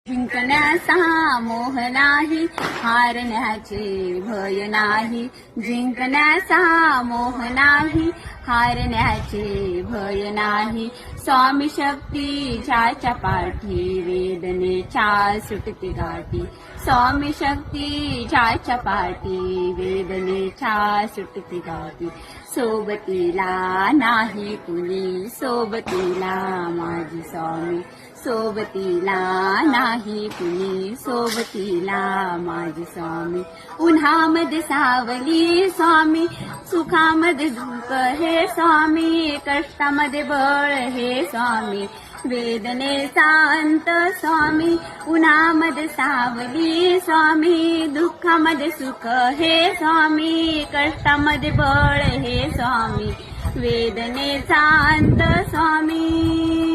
जिंकण्याचा मोह नाही, हारण्याचे भय नाही. जिंकण्याचा मोह नाही, हारण्याचे भय नाही. स्वामी शक्तीच्या पाठी, वेदनेच्या सुटते गाठी. स्वामी शक्तीच्या पाठी, वेदनेच्या सुटते गाठी. सोबतीला नाही कुणी, सोबतीला माझी स्वामी. सोबतीला नाही कुणी, सोबतीला माझी स्वामी. उन्हामध्ये सावली स्वामी, सुखामध्ये दुःख हे स्वामी. कष्टामध्ये बळ हे स्वामी, वेदनेचा अंत स्वामी. उन्हामध्ये सावली स्वामी, दुःखामध्ये सुख हे स्वामी. कष्टामध्ये बळ हे स्वामी, वेदनेचा अंत स्वामी.